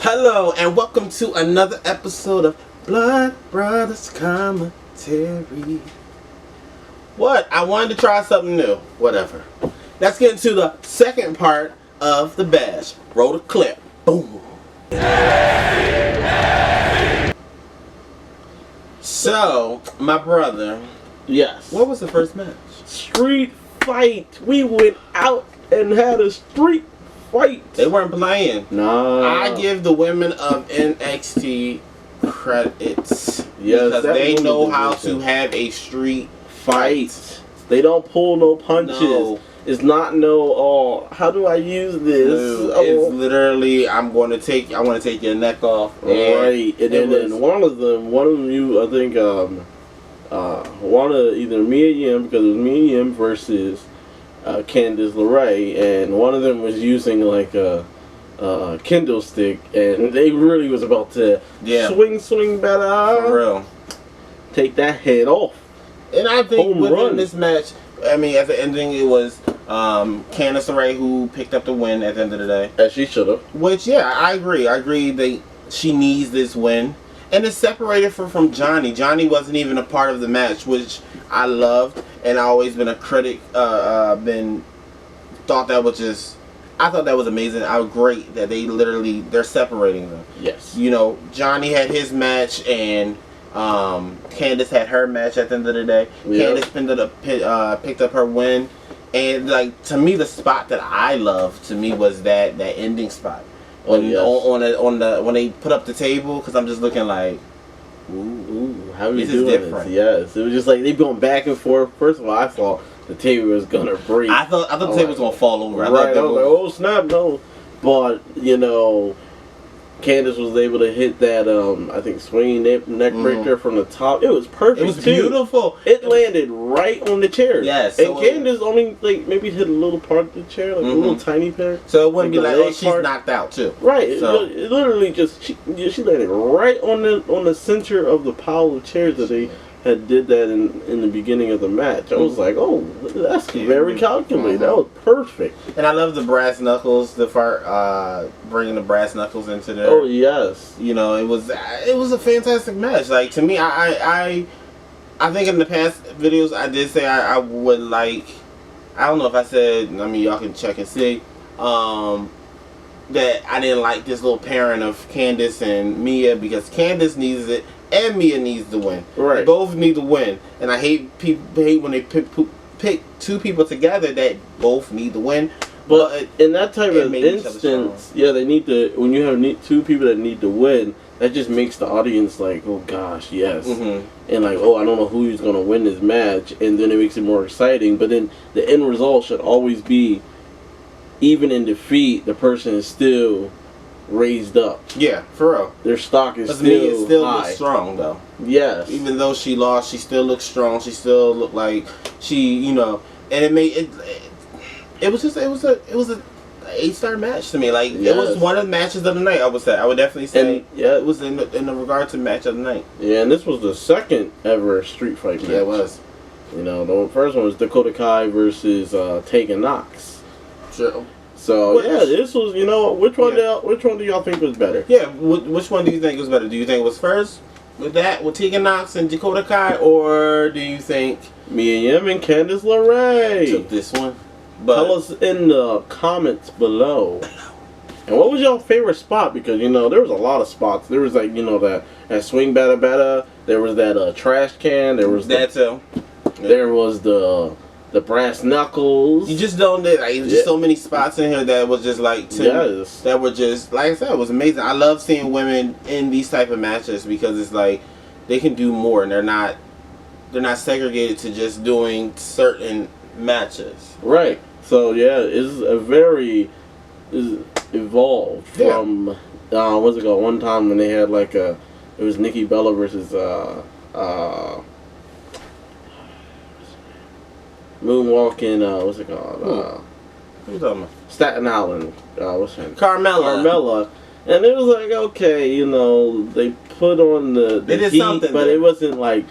Hello and welcome to another episode of Blood Brothers Commentary. What? I wanted to try something new. Whatever. Let's get into the second part of the bash. Roll the clip. Boom. So, my brother. Yes. What was the first match? Street fight. We went out and had a street fight. They weren't playing. Nah. I give the women of NXT credits. Yes, because they know how to have a street fight. They don't pull no punches. No. It's not how do I use this? No, it's literally I want to take your neck off. Right. And then one of them you I think one of either Mia Yim, because it was Mia Yim versus Candice LeRae, and one of them was using like a Kindle stick, and they really was about to swing better. For real. Take that head off. And I think within this match, I mean, at the ending, it was Candice LeRae who picked up the win at the end of the day. As she should have. Which, yeah, I agree. I agree she needs this win. And it's separated from Johnny. Johnny wasn't even a part of the match, which I loved. And I've always been a critic. I thought that was amazing. I was great that they're separating them. Yes. You know, Johnny had his match and Candice had her match at the end of the day. Yep. Candice picked up her win. And like, to me, the spot that I loved was that ending spot. When they put up the table, because I'm just looking like, ooh, how are you doing this? Yes, it was just like they going back and forth. First of all, I thought the table was gonna break. I thought the table was gonna fall over. Right, I was like, oh snap, no. But you know, Candice was able to hit that I think swinging neck breaker from the top. It was perfect. It was beautiful. It landed right on the chair. Yes. And Candice only like maybe hit a little part of the chair, like a little tiny part. So it wouldn't be like, oh, she's knocked out too. Right. So it literally just she landed right on the center of the pile of chairs that they had did that in the beginning of the match. I was like, oh, that's very calculated. That was perfect. And I love the brass knuckles, bringing the brass knuckles into there. Oh yes. You know, it was a fantastic match. Like, to me, I think in the past videos I did say I would like, I don't know if I said, I mean, y'all can check and see, that I didn't like this little pairing of Candice and Mia, because Candice needs it and Mia needs to win. Right. They both need to win, and I hate when they pick two people together that both need to win. But in that type of instance, yeah, they need to. When you have two people that need to win, that just makes the audience like, oh gosh, yes, and like, oh, I don't know who's gonna win this match, and then it makes it more exciting. But then the end result should always be, even in defeat, the person is still raised up. Yeah, for real. Their stock is still high. Looks strong though. Yes. Even though she lost, she still looks strong. She still looked like she, you know, and it was a 8-star match to me. Like, it was one of the matches of the night. I would definitely say, it was in the regard to match of the night. Yeah, and this was the second ever street fight match. Yeah, it was. You know, the first one was Dakota Kai versus Tegan Knox. Sure. So this was, you know, which one do y'all think was better? Yeah, which one do you think was better? Do you think it was first with Tegan Knox and Dakota Kai, or do you think Mia Yim and Candice LeRae took this one? Tell us in the comments below. And what was your favorite spot? Because, you know, there was a lot of spots. There was, like, you know, that swing better. There was that trash can. There was that too. There was the brass knuckles. You just don't. Like, just so many spots in here that was just like that were just, like I said, it was amazing. I love seeing women in these type of matches, because it's like they can do more, and they're not segregated to just doing certain matches. Right. So yeah, it's evolved from what's it called? One time when they had like it was Nikki Bella versus Moonwalking, what's it called? Who's talking about? Staten Island. What's her name? Carmella. And it was like, okay, you know, they put on the heat, but it wasn't like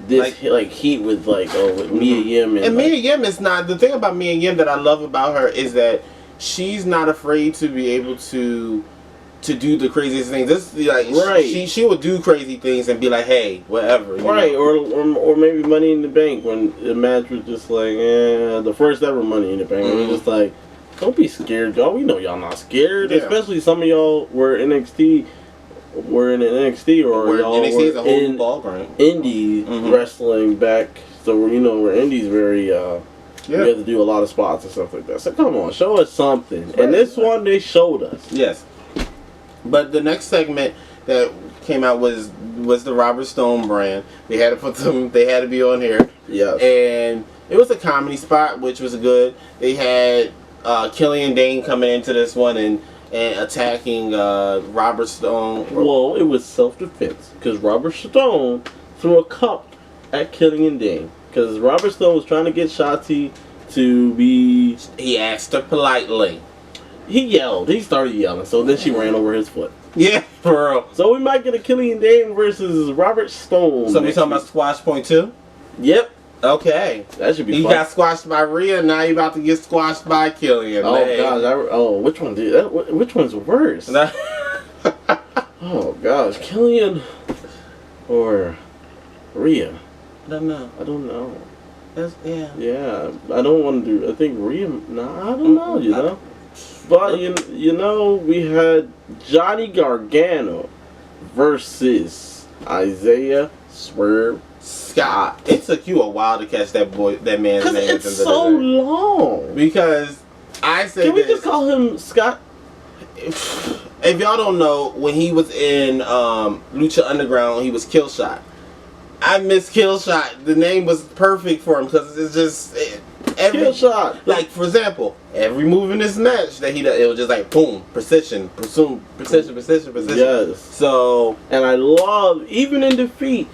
this like heat with with Mia Yim and Mia Yim is not the thing about Mia Yim that I love about her is that she's not afraid to be able to to do the craziest things. This like she would do crazy things and be like, hey, whatever. Right, or maybe Money in the Bank when the match was just like, the first ever Money in the Bank. It was just like, don't be scared, y'all. We know y'all not scared. Yeah. Especially some of y'all were NXT. We're in NXT or y'all NXT is a whole ball game. Indie wrestling back, so where Indie's very we have to do a lot of spots and stuff like that. So come on, show us something. Right. And this one they showed us. Yes. But the next segment that came out was the Robert Stone brand. They had to put them. They had to be on here. Yeah. And it was a comedy spot, which was good. They had Killian Dane coming into this one and attacking Robert Stone. Well, it was self-defense because Robert Stone threw a cup at Killian Dane because Robert Stone was trying to get Shotzi to be. He asked her politely. He yelled. He started yelling. So then she ran over his foot. Yeah, for real. So we might get a Killian Dane versus Robert Stone. So we talking about Squash Point 2? Yep. Okay. That should be fun. He got squashed by Rhea, now you about to get squashed by Killian. Oh, gosh. Which one, dude? Which one's worse? Oh, gosh. Killian or Rhea? I don't know. Yeah. I don't want to do... I think Rhea... Nah, I don't know, you know? But, we had Johnny Gargano versus Isaiah Swerve Scott. It took you a while to catch that man's name. Because it's so long. Because I said, can we just call him Scott? If y'all don't know, when he was in Lucha Underground, he was Killshot. I miss Killshot. The name was perfect for him because it's just Killshot. Like, for example, every move in this match that he did, it was just like boom, precision. Yes. So, and I love, even in defeat,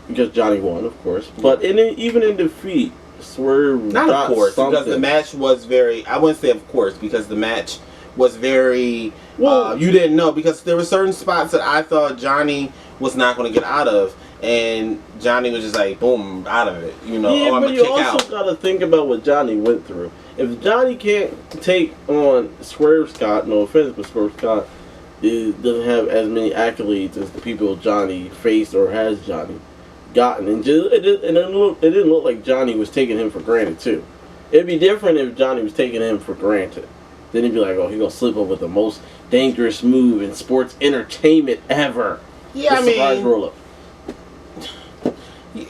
because Johnny won, of course, but even in defeat, Swerve not of course, because the match was very, I wouldn't say of course, because the match was very, you didn't know, because there were certain spots that I thought Johnny was not going to get out of, and Johnny was just like, boom, out of it, Yeah, but you also got to think about what Johnny went through. If Johnny can't take on Swerve Scott, no offense, but Swerve Scott doesn't have as many accolades as the people Johnny faced or has Johnny gotten, and it didn't look like Johnny was taking him for granted too. It'd be different if Johnny was taking him for granted. Then he'd be like, oh, he's gonna slip up with the most dangerous move in sports entertainment ever. Yeah, I mean, surprise roll up.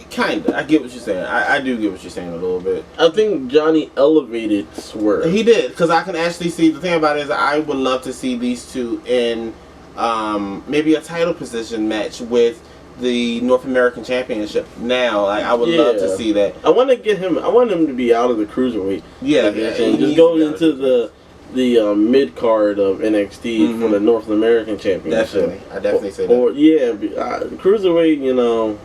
Kinda. I get what you're saying. I do get what you're saying a little bit. I think Johnny elevated Swerve. He did, because I can actually see, the thing about it is I would love to see these two in maybe a title position match with the North American Championship now. Like, I would love to see that. I want him to be out of the cruiserweight. Yeah, just go into the mid card of NXT for the North American Championship. I definitely say that. Cruiserweight,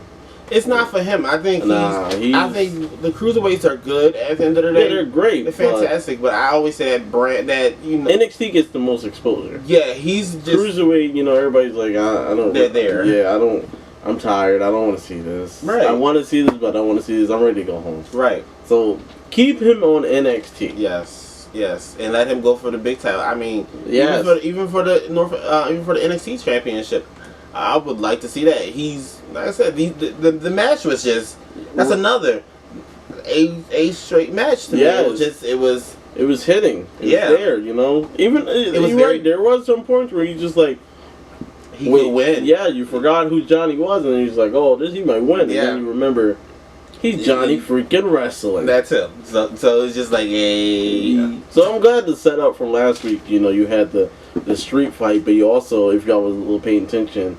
it's not for him. I think I think the cruiserweights are good at the end of the day. Yeah, they're great. They're fantastic, but I always say that brand NXT gets the most exposure. Yeah, he's just cruiserweight. Everybody's like, I don't. They're there. Yeah, I'm tired. I don't want to see this. Right. I want to see this, but I don't want to see this. I'm ready to go home. Right. So keep him on NXT. Yes, and let him go for the big title. I mean, even for the NXT Championship, I would like to see that. He's, like I said, the match was just, that's another a straight match to me. It was hitting. It was there, Even it was there was some points where you just like, he could win. Yeah, you forgot who Johnny was, and he's like, oh, he might win. And then you remember, he's Johnny freaking wrestling. That's him. So it's just like, hey. So I'm glad the setup from last week, you had the street fight, but you also, if y'all was a little paying attention,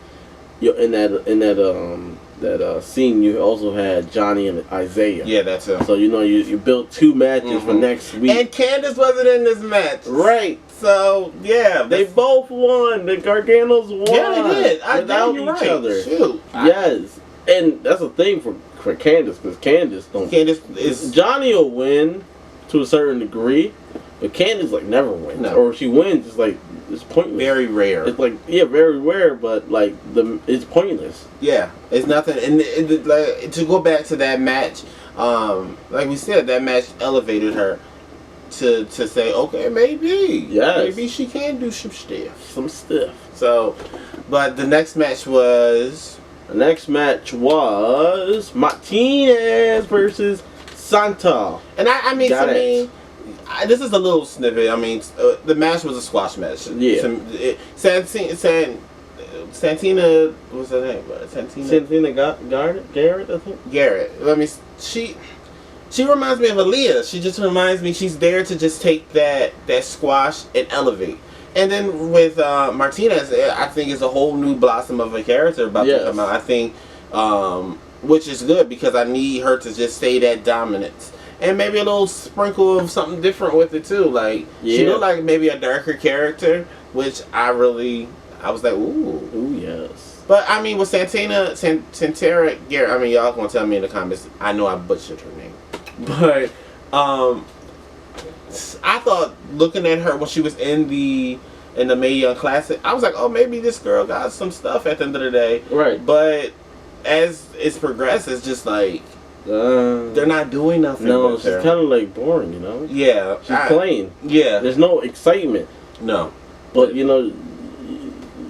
in that scene, you also had Johnny and Isaiah. Yeah, that's him. So you built two matches for next week. And Candice wasn't in this match. Right. So yeah, they both won. The Garganos won. Yeah, they did. Without each other. Shoot. Yes. And that's a thing for Candice, because Candice is Johnny will win to a certain degree, but Candice like never wins. No. Or if she wins, it's like it's pointless. Very rare. It's like very rare, but like it's pointless. Yeah, it's nothing. And like, to go back to that match, like we said, that match elevated her to say, okay, maybe she can do some stuff. So, but the next match was Martinez versus Santa. And I mean, to me, this is a little snippet. I mean, the match was a squash match. Yeah. Santina, what's her name? Santina Garrett, I think. Garrett. She reminds me of Aaliyah. She just reminds me she's there to just take that squash and elevate. And then with Martinez, I think it's a whole new blossom of a character about to come out. I think, which is good because I need her to just stay that dominance. And maybe a little sprinkle of something different with it too. Like, she looked like maybe a darker character, which I was like, ooh, yes. But I mean, with Santana Garrett, I mean, y'all gonna tell me in the comments. I know I butchered her name, but I thought looking at her when she was in the Mae Young Classic, I was like, oh, maybe this girl got some stuff at the end of the day. Right. But as it's progressed, it's just like they're not doing nothing. No, she's kind of like boring, you know. Yeah, she's plain. Yeah, there's no excitement. No, but you know.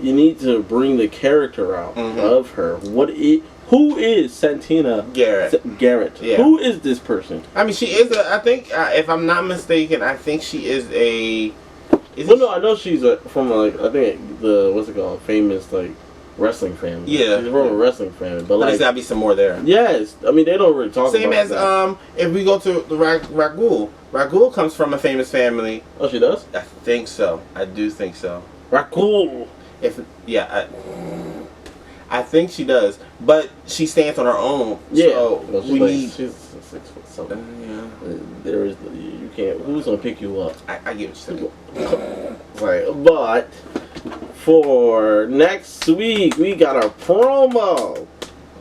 You need to bring the character out of her. Who is Santina Garrett? Yeah. Who is this person? I mean, she is I think, if I'm not mistaken, I think she is a... no, I know she's from, like, I think what's it called? Famous, like, wrestling family. Yeah. She's from a wrestling family. But like, there's gotta be some more there. Yes. I mean, they don't really talk about that. Same as, if we go to the Raghul. Raghul comes from a famous family. Oh, she does? I think so. I do think so. Raghul. I think she does, but she stands on her own. Yeah, so she's 6 foot something. There is you can't. Who's gonna pick you up? I get what you're saying. Right, but for next week we got a promo.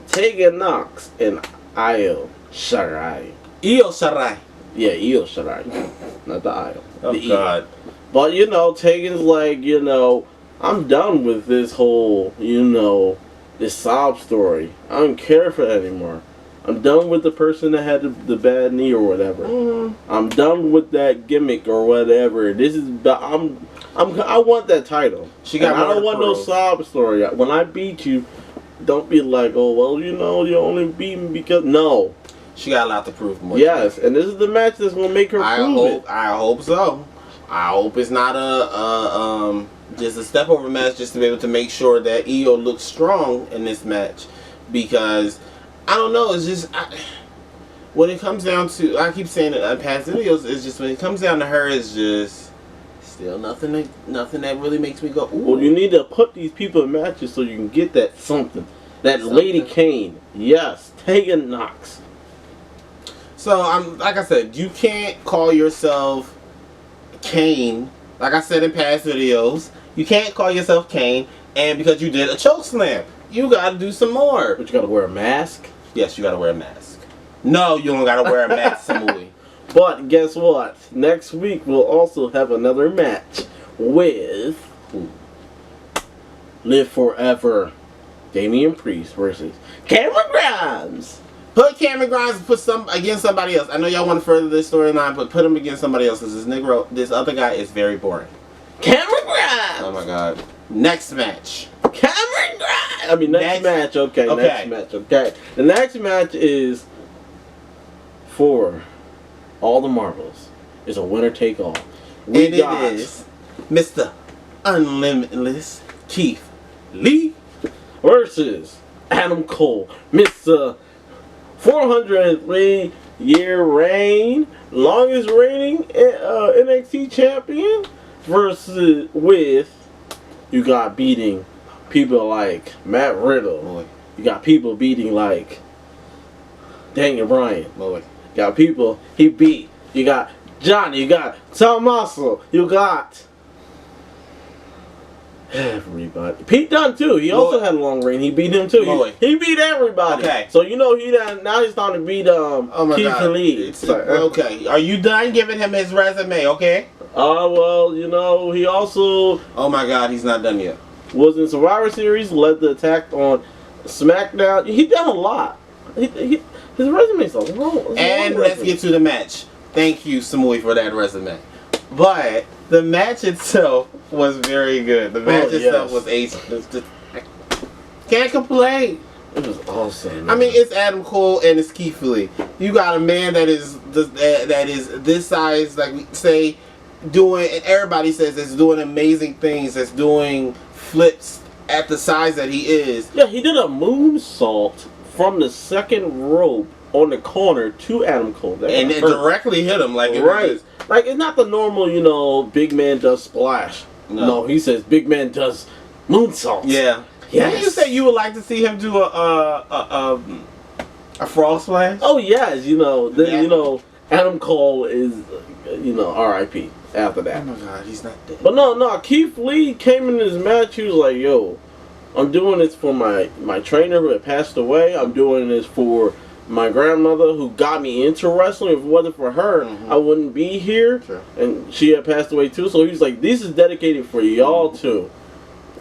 Tegan Knox and Io Shirai. Io Shirai. Yeah, Io Shirai, not the Io. Oh the God. Io. But you know, Tegan's like, you know, I'm done with this whole, you know, this sob story. I don't care for that anymore. I'm done with the person that had the bad knee or whatever. I'm done with that gimmick or whatever. This is I want that title. I don't want no sob story. When I beat you, don't be like, oh well, you know, you only beat me because no. She got a lot to prove more. Yes, and this is the match that's gonna make her prove it. I hope so. I hope it's not just a step over match just to be able to make sure that Io looks strong in this match, because I don't know, it's just when it comes down to, I keep saying it in past videos, it's just when it comes down to her, it's just still nothing that really makes me go, ooh. Well, you need to put these people in matches so you can get that something. Lady Kane, yes, Tegan Knox. So like I said, you can't call yourself Kane. Like I said in past videos, you can't call yourself Kane, and because you did a choke slam, you gotta do some more. But you gotta wear a mask? Yes, you gotta wear a mask. No, you don't gotta wear a mask, Muyi. But guess what? Next week we'll also have another match with Live Forever. Damian Priest versus Cameron Grimes. Put Cameron Grimes against somebody else. I know y'all want to further this storyline, but put him against somebody else, because this other guy is very boring. Cameron Grimes! Oh my God. Next match. Cameron Grimes! I mean, next match, okay. Next match, okay. The next match is for all the marbles. It's a winner take all. It is Mr. Unlimitless Keith Lee versus Adam Cole. Mr. 403-year reign, longest reigning NXT champion, versus you got beating people like Matt Riddle. Boy. You got people beating like Daniel Bryan. Boy. You got people he beat. You got Johnny. You got Tommaso. You got everybody. Pete Dunne too. He also had a long reign. He beat him too. He beat everybody. Okay. So you know now he's time to beat Keith Lee. Okay. Are you done giving him his resume? Okay. Well, you know, he also... Oh my God, he's not done yet. Was in Survivor Series, led the attack on SmackDown. He done a lot. His resume's a long And let's get to the match. Thank you, Muyi, for that resume. But the match itself was very good. The match itself was ace. Can't complain. It was awesome. Man. I mean, it's Adam Cole and it's Keith Lee. You got a man that is this size, like we say, doing, and everybody says it's doing amazing things. That's doing flips at the size that he is. Yeah, he did a moonsault from the second rope on the corner to Adam Cole. And it directly hit him. Like, like, it's not the normal, you know, big man does splash. No, he says big man does moonsault. Yeah. Yes. Didn't you say you would like to see him do a frog splash? Oh yes, you know, you know, Adam Cole is, you know, R.I.P. after that. Oh my God, he's not dead. But no, Keith Lee came in his match. He was like, "Yo, I'm doing this for my trainer who had passed away. I'm doing this for my grandmother who got me into wrestling. If it wasn't for her, I wouldn't be here." Sure. And she had passed away too. So he's like, "This is dedicated for y'all too.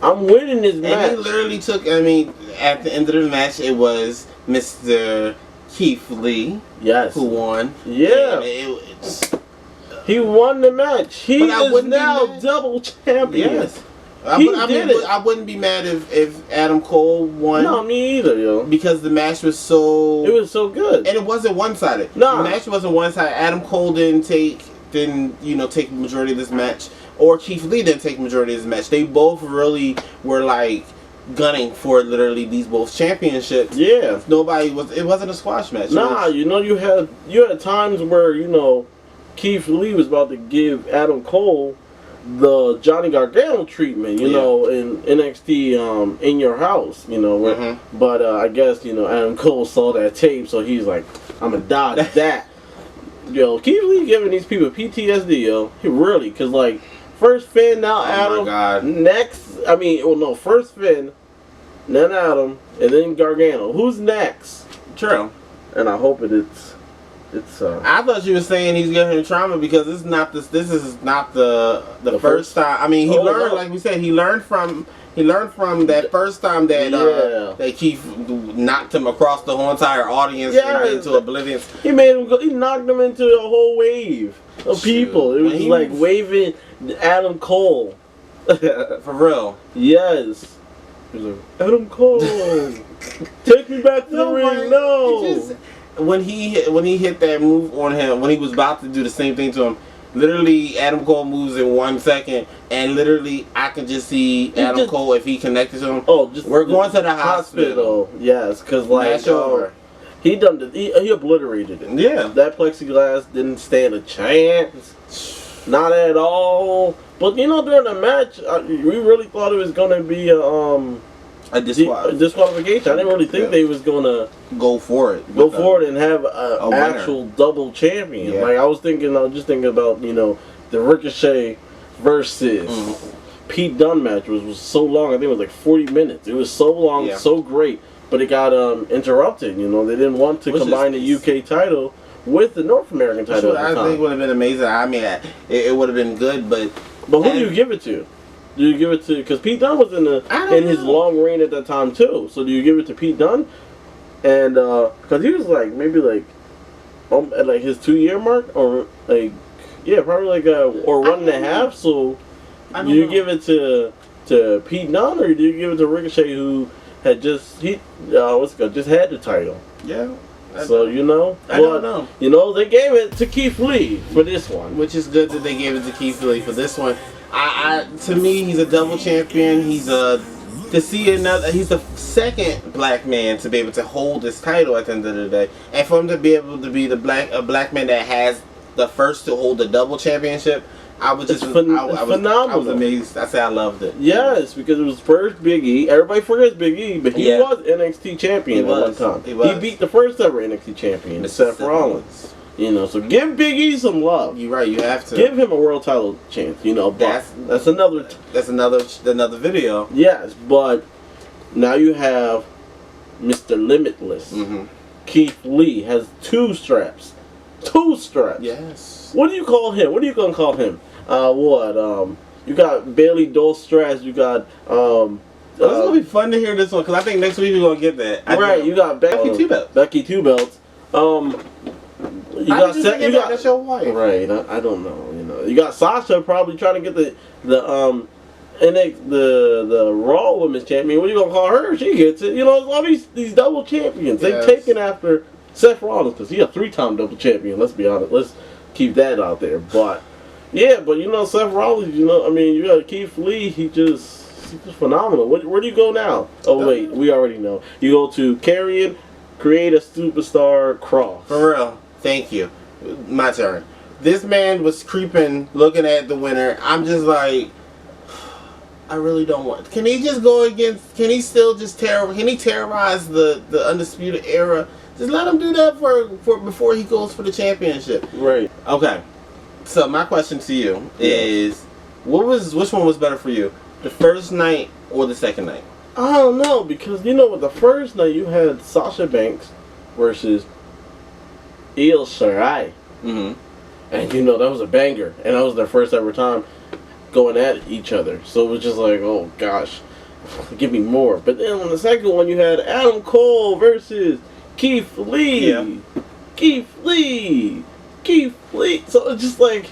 I'm winning this match." And he literally took, I mean, at the end of the match, it was Mr. Keith Lee who won. Yeah. He won the match. He is now double champion. Yes. I wouldn't be mad if Adam Cole won. No, me either, yo. Because the match was so... It was so good. And it wasn't one-sided. No. The match wasn't one-sided. Adam Cole didn't take the majority of this match. Or Keith Lee didn't take the majority of this match. They both really were, like, gunning for literally these both championships. Yeah. It wasn't a squash match. Nah, you know, you had times where, you know, Keith Lee was about to give Adam Cole the Johnny Gargano treatment, you know, in NXT in your house, you know. But I guess, you know, Adam Cole saw that tape, so he's like, I'm gonna dodge that. Yo, Keith Lee giving these people PTSD, yo. He really, cause like first Finn, now Adam. Oh my God. Next, I mean, well, no, first Finn, then Adam, and then Gargano. Who's next? True. And I hope it's. I thought you were saying he's giving him trauma because this is not the first time. I mean, he learned, like we said, he learned from that first time that Keith knocked him across the whole entire audience into oblivion. He knocked him into a whole wave of people. It was like waving Adam Cole. For real. Yes. He was like, Adam Cole, take me back to the ring. No. When he hit that move on him, when he was about to do the same thing to him, literally Adam Cole moves in 1 second, and literally I can just see Adam Cole if he connected to him. Oh, we're going to the hospital. Yes, because like he obliterated it. Yeah, that plexiglass didn't stand a chance, not at all. But you know, during the match, we really thought it was gonna be a disqualification. I didn't really think they was gonna go for it and have an actual double champion. Yeah. Like I was just thinking about, you know, the Ricochet versus Pete Dunne match was so long. I think it was like 40 minutes. It was so long, so great, but it got interrupted. You know, they didn't want to combine the UK title with the North American title. I think it would have been amazing. I mean, it would have been good, but who do you give it to? Do you give it to, because Pete Dunne was in his long reign at that time too? So do you give it to Pete Dunne? And because he was like maybe like at like his 2-year mark, or like probably like or 1.5. So do you give it to Pete Dunne, or do you give it to Ricochet, who had just had the title? Yeah. So you know, I don't know. You know, they gave it to Keith Lee for this one, which is good that they gave it to Keith Lee for this one. To me, he's a double champion. He's the second black man to be able to hold this title at the end of the day, and for him to be able to be a black man that has the first to hold the double championship. I was phenomenal. I was amazed. I say I loved it. Yes, because it was first Big E. Everybody forgets Big E, but he was NXT champion at one time. He beat the first ever NXT champion, Seth Rollins. You know, so give Big E some love. You're right. You have to give him a world title chance. You know, but that's another video. Yes, but now you have Mr. Limitless. Keith Lee has 2 straps. 2 straps. Yes. What do you call him? What are you gonna call him? You got Bailey Dole straps. You got it's gonna be fun to hear this one, because I think next week we're gonna get that. You got Becky 2 belts. Becky 2 belts. You got that's your wife. Right. I don't know. You know, you got Sasha probably trying to get the Raw Women's Champion. What are you gonna call her? She gets it. You know, it's all these double champions. They've taken after Seth Rollins because he's a 3-time double champion. Let's be honest. Let's keep that out there. But yeah, but you know, Seth Rollins. You know, I mean, you got Keith Lee. He's just phenomenal. Where do you go now? Oh wait, we already know. You go to Karrion, create a superstar cross. For real. Thank you. My turn. This man was creeping, looking at the winner. I'm just like, I really don't want. Can he just go against? Can he still just Can he terrorize the Undisputed Era? Just let him do that for before he goes for the championship. Right. Okay. So my question to you is, which one was better for you? The first night or the second night? I don't know, because you know with the first night you had Sasha Banks versus Io Shirai. Mm-hmm. And you know that was a banger, and that was their first ever time going at each other. So it was just like, oh gosh, give me more. But then on the second one you had Adam Cole versus Keith Lee. Yeah. Keith Lee. So it's just like,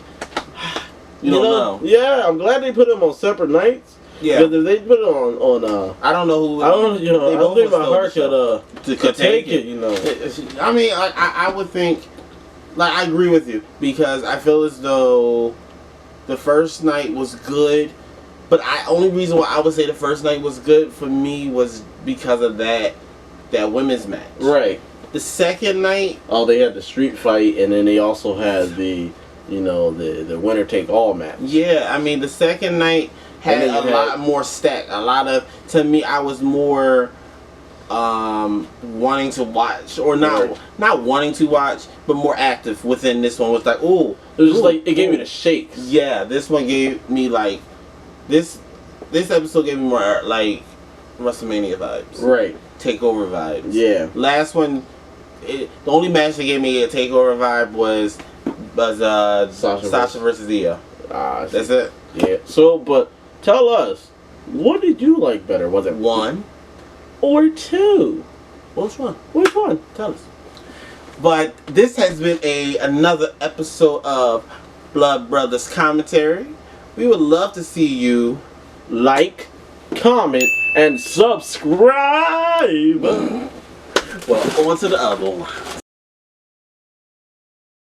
you don't know. Yeah, I'm glad they put them on separate nights. Yeah. Because if they put it on I don't know who. I don't. You know. I don't think my heart could take it. You know. I mean, I would think. Like, I agree with you because I feel as though the first night was good, but only reason why I would say the first night was good for me was because of that women's match. Right. The second night. Oh, they had the street fight, and then they also had the winner take all match. Yeah, I mean the second night had a lot more stack. A lot of, to me, I was more wanting to watch, or not wanting to watch, but more active within this one. Was like, ooh, it was just like it gave me the shakes. Yeah, this one gave me like this episode gave me more like WrestleMania vibes, right? Takeover vibes. Yeah. Last one, the only match that gave me a takeover vibe was Sasha versus Io. That's it. Yeah. So, but tell us, what did you like better? Was it 1 or 2? Which one? Which one? Tell us. But this has been another episode of Blood Brothers Commentary. We would love to see you like, comment, and subscribe. Well, on to the other one.